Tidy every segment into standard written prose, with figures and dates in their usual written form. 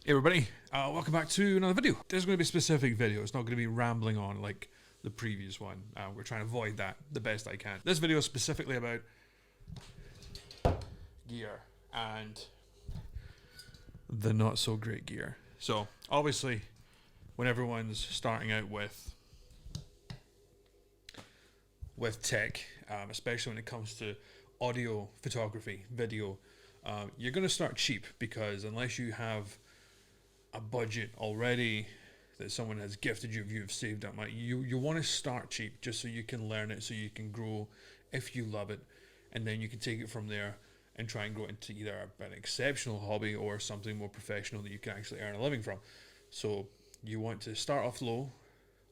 Hey everybody, welcome back to another video. This is going to be a specific video. It's not going to be rambling on like the previous one. We're trying to avoid that the best I can. This video is specifically about gear and the not so great gear. So obviously when everyone's starting out with tech, especially when it comes to audio, photography, video, you're going to start cheap because unless you have a budget already that someone has gifted you, if you've saved up money, you want to start cheap just so you can learn it, so you can grow if you love it, and then you can take it from there and try and grow into either an exceptional hobby or something more professional that you can actually earn a living from. So you want to start off low,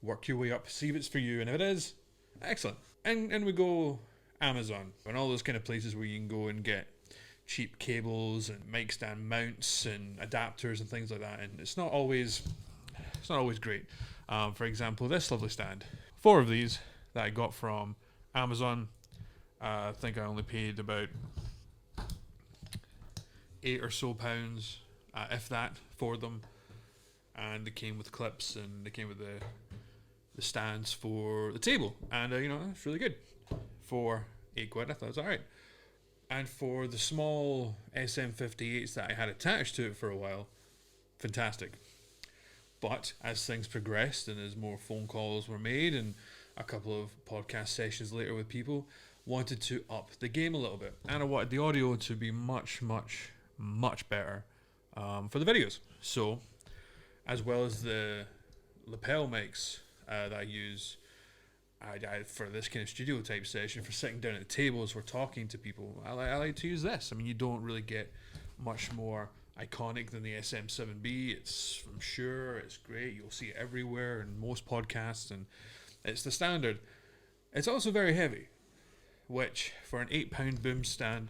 work your way up, see if it's for you, and if it is, excellent. And we go Amazon and all those kind of places where you can go and get cheap cables and mic stand mounts and adapters and things like that, and it's not always great. For example, this lovely stand, 4 of these that I got from Amazon. I think I only paid about £8 or so, if that, for them, and they came with clips and they came with the stands for the table, and it's really good for £8. I thought it was alright. And for the small SM58s that I had attached to it for a while, fantastic. But as things progressed and as more phone calls were made and a couple of podcast sessions later with people, wanted to up the game a little bit. And I wanted the audio to be much, much, much better for the videos. So, as well as the lapel mics that I use, I for this kind of studio type session, for sitting down at the tables, we're talking to people, I like to use this. I mean, you don't really get much more iconic than the SM7B. It's from Shure, it's great, you'll see it everywhere in most podcasts, and it's the standard. It's also very heavy, which for an £8 boom stand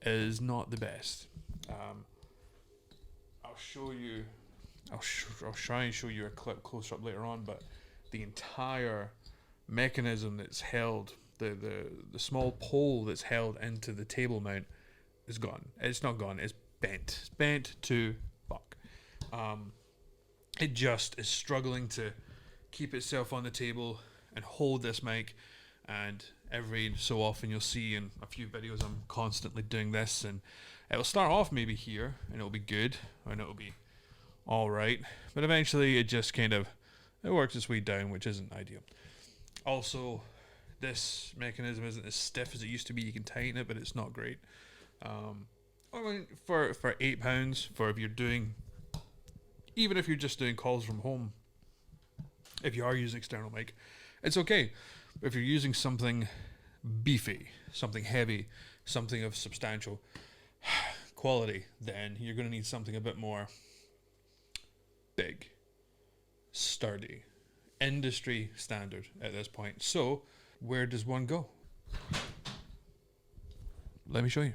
is not the best. I'll show you, I'll try and show you a clip closer up later on, but the entire mechanism that's held, the small pole that's held into the table mount is gone. It's not gone, it's bent. It's bent to fuck. It just is struggling to keep itself on the table and hold this mic, and every so often you'll see in a few videos I'm constantly doing this, and it'll start off maybe here and it'll be good and it'll be alright, but eventually it just kind of, it works its way down, which isn't ideal. Also, this mechanism isn't as stiff as it used to be. You can tighten it, but it's not great. I mean, for £8, for if you're doing, even if you're just doing calls from home, if you are using external mic, it's okay. But if you're using something beefy, something heavy, something of substantial quality, then you're going to need something a bit more big, sturdy, industry standard at this point. So where does one go? Let me show you.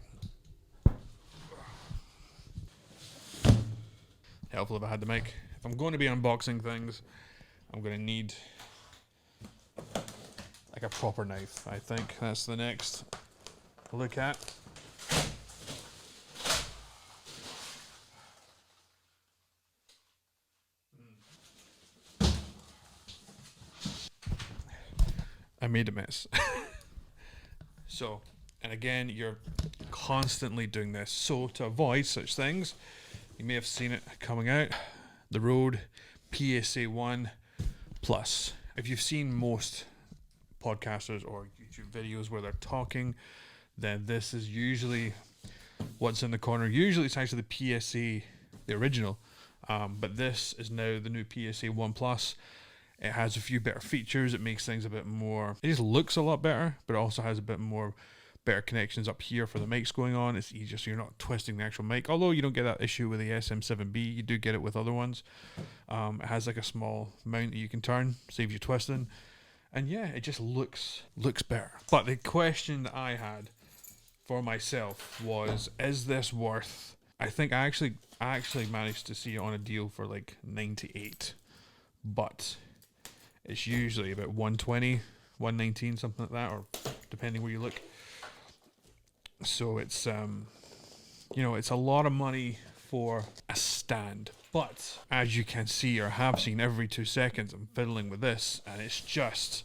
Helpful if I had the mic. If I'm going to be unboxing things, I'm going to need like a proper knife. I think that's the next look at. I made a mess. So, and again, you're constantly doing this. So to avoid such things, you may have seen it coming out, the Rode PSA1 Plus. If you've seen most podcasters or YouTube videos where they're talking, then this is usually what's in the corner. Usually it's actually the PSA, the original, but this is now the new PSA1 Plus. It has a few better features. It makes things a bit more, it just looks a lot better, but it also has a bit more better connections up here for the mics going on. It's easier, so you're not twisting the actual mic. Although you don't get that issue with the SM7B, you do get it with other ones. It has like a small mount that you can turn, saves you twisting. And yeah, it just looks better. But the question that I had for myself was, is this worth, I think I actually managed to see it on a deal for like 98, but it's usually about 120, 119, something like that, or depending where you look. So it's it's a lot of money for a stand. But as you can see or have seen, every 2 seconds I'm fiddling with this and it's just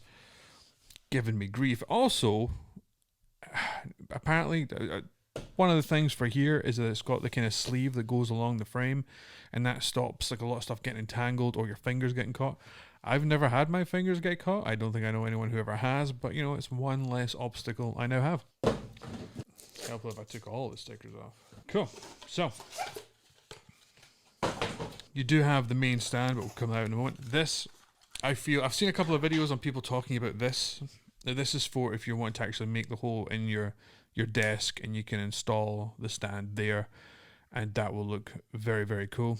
giving me grief. Also, apparently one of the things for here is that it's got the kind of sleeve that goes along the frame, and that stops like a lot of stuff getting entangled or your fingers getting caught. I've never had my fingers get caught. I don't think I know anyone who ever has, but you know, it's one less obstacle I now have. Helpful if I took all the stickers off. Cool. So you do have the main stand, but we'll come out in a moment. This, I feel, I've seen a couple of videos on people talking about this. Now, this is for if you want to actually make the hole in your desk and you can install the stand there, and that will look very, very cool.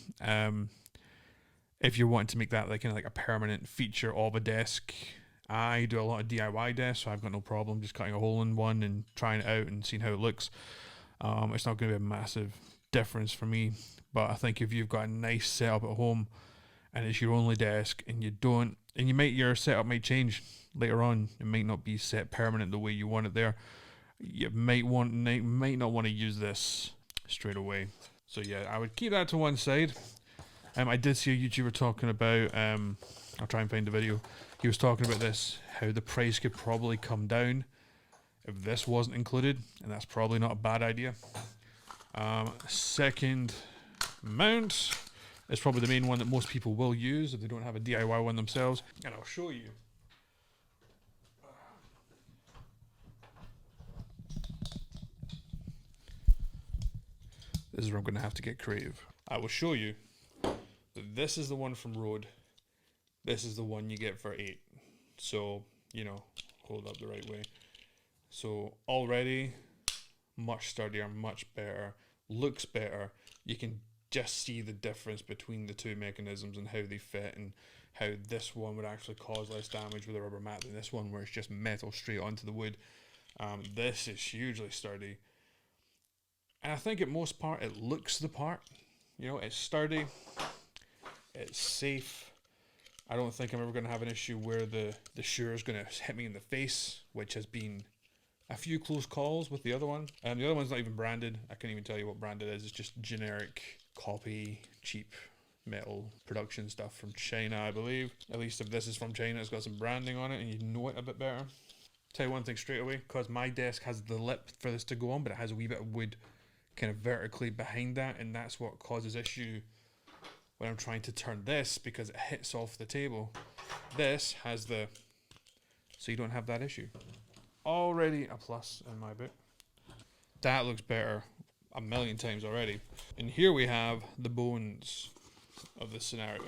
If you're wanting to make that like kind of like a permanent feature of a desk, I do a lot of DIY desks, so I've got no problem just cutting a hole in one and trying it out and seeing how it looks. It's not going to be a massive difference for me, but I think if you've got a nice setup at home and it's your only desk and your setup might change later on, it might not be set permanent the way you want it there, you might not want to use this straight away. So yeah, I would keep that to one side. I did see a YouTuber talking about, I'll try and find the video, he was talking about this, how the price could probably come down if this wasn't included, and that's probably not a bad idea. Second mount is probably the main one that most people will use if they don't have a DIY one themselves, and I'll show you. This is where I'm going to have to get creative. I will show you that this is the one from Rode. This is the one you get for 8. So, you know, hold up the right way. So already much sturdier, much better, looks better. You can just see the difference between the two mechanisms and how they fit, and how this one would actually cause less damage with a rubber mat than this one where it's just metal straight onto the wood. This is hugely sturdy. And I think at most part it looks the part. You know, it's sturdy, it's safe. I don't think I'm ever going to have an issue where the Shure is going to hit me in the face, which has been a few close calls with the other one. And the other one's not even branded. I can't even tell you what brand it is. It's just generic, copy, cheap metal production stuff from China, I believe. At least if this is from China, it's got some branding on it and you know it a bit better. Tell you one thing straight away, because my desk has the lip for this to go on, but it has a wee bit of wood kind of vertically behind that, and that's what causes issue when I'm trying to turn this, because it hits off the table. This has the, so you don't have that issue. Already a plus in my book. That looks better a million times already. And here we have the bones of the scenario.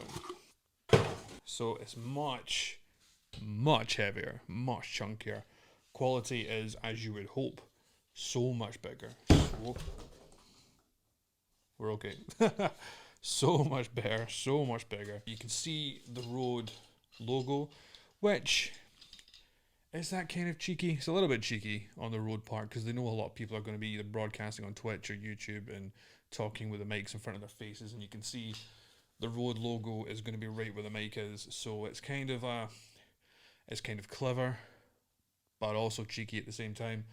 So it's much, much heavier, much chunkier. Quality is, as you would hope, so much bigger. So, we're okay. So much better, so much bigger. You can see the Rode logo, which is that kind of cheeky. It's a little bit cheeky on the Rode part, because they know a lot of people are going to be either broadcasting on Twitch or YouTube and talking with the mics in front of their faces, and you can see the Rode logo is going to be right where the mic is. So it's kind of clever, but also cheeky at the same time.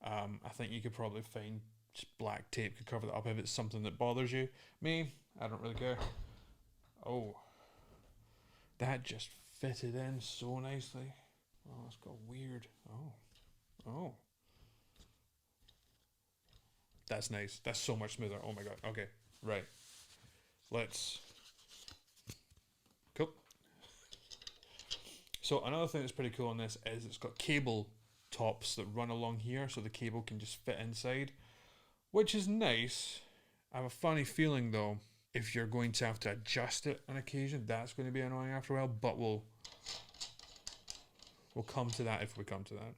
I think you could probably find just black tape could cover that up if it's something that bothers you. Me, I don't really care. Oh, that just fitted in so nicely. Oh, it's got weird. Oh. That's nice. That's so much smoother. Oh my god. Okay, right. Let's. Cool. So another thing that's pretty cool on this is it's got cable tops that run along here, so the cable can just fit inside, which is nice. I have a funny feeling though, if you're going to have to adjust it on occasion, that's going to be annoying after a while, but we'll come to that if we come to that.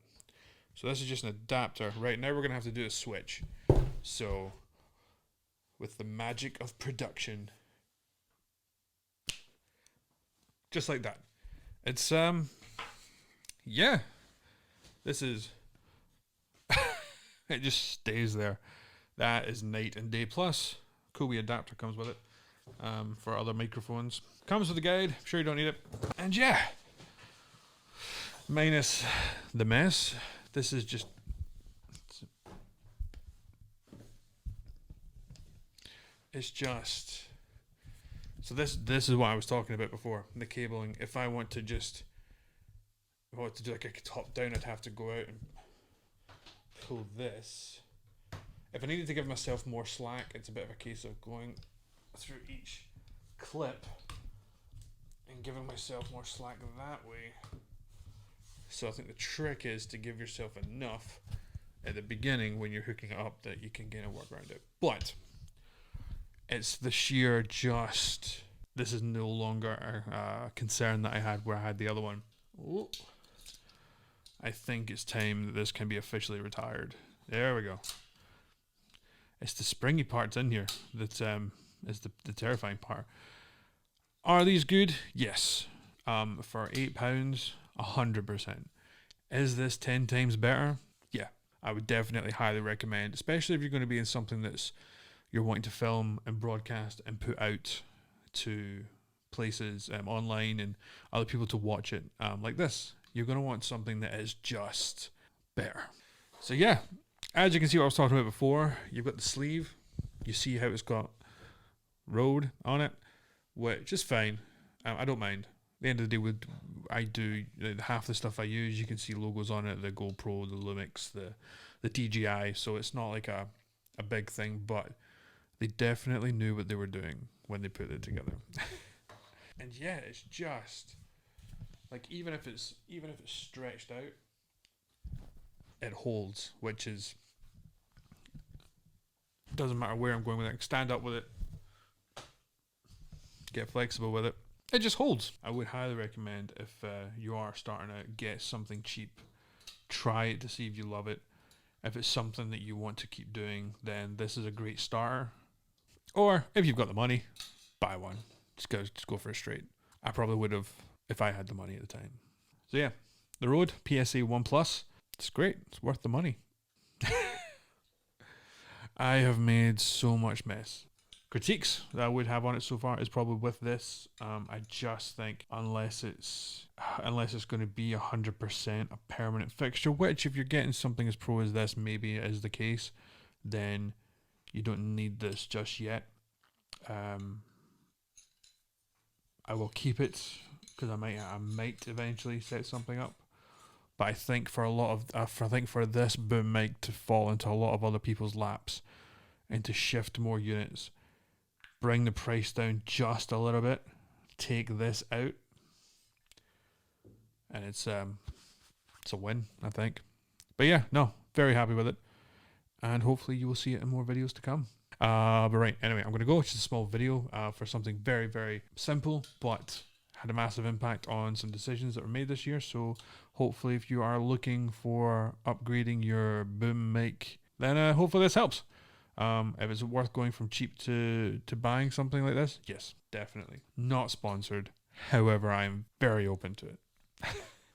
So this is just an adapter. Right now we're going to have to do a switch. So with the magic of production, just like that. It's yeah, this is it just stays there. That is night and day. Plus cool wee adapter comes with it for other microphones. Comes with a guide. I'm sure you don't need it. And yeah, minus the mess, this is just it's just... So this is what I was talking about before, the cabling. If I want to do like a top down, I'd have to go out and pull this. If I needed to give myself more slack, it's a bit of a case of going through each clip and giving myself more slack that way. So I think the trick is to give yourself enough at the beginning when you're hooking it up that you can kind of work around it. But it's the sheer just... This is no longer a concern that I had where I had the other one. Ooh. I think it's time that this can be officially retired. There we go. It's the springy parts in here that is the terrifying part. Are these good? Yes. For £8, 100%. Is this 10 times better? Yeah. I would definitely highly recommend, especially if you're going to be in something that's you're wanting to film and broadcast and put out to places online and other people to watch it like this. You're going to want something that is just better. So yeah, as you can see what I was talking about before, you've got the sleeve. You see how it's got Rode on it, which is fine. I don't mind. At the end of the day, I do half the stuff I use. You can see logos on it: the GoPro, the Lumix, the DJI. So it's not like a big thing, but they definitely knew what they were doing when they put it together. And yeah, it's just like even if it's stretched out, it holds, which is doesn't matter where I'm going with it. I can stand up with it, get flexible with it. It just holds. I would highly recommend if you are starting to get something cheap, try it to see if you love it. If it's something that you want to keep doing, then this is a great starter. Or if you've got the money, buy one. Just go for it straight. I probably would have if I had the money at the time. So yeah, the Rode PSA1 Plus. It's great. It's worth the money. I have made so much mess. Critiques that I would have on it so far is probably with this. I just think unless it's going to be 100% a permanent fixture, which if you're getting something as pro as this, maybe is the case, then you don't need this just yet. I will keep it because I might eventually set something up. But I think for for this boom mic to fall into a lot of other people's laps and to shift more units, bring the price down just a little bit, take this out, and it's a win, I think. But yeah, no, very happy with it, and hopefully you will see it in more videos to come. But right, anyway, I'm going to go. It's just a small video for something very, very simple, but had a massive impact on some decisions that were made this year. So hopefully if you are looking for upgrading your boom mic, then hopefully this helps. If it's worth going from cheap to buying something like this, yes, definitely. Not sponsored. However, I am very open to it.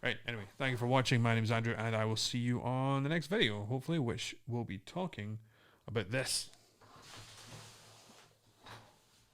Right, anyway, thank you for watching. My name is Andrew, and I will see you on the next video, hopefully, which will be talking about this.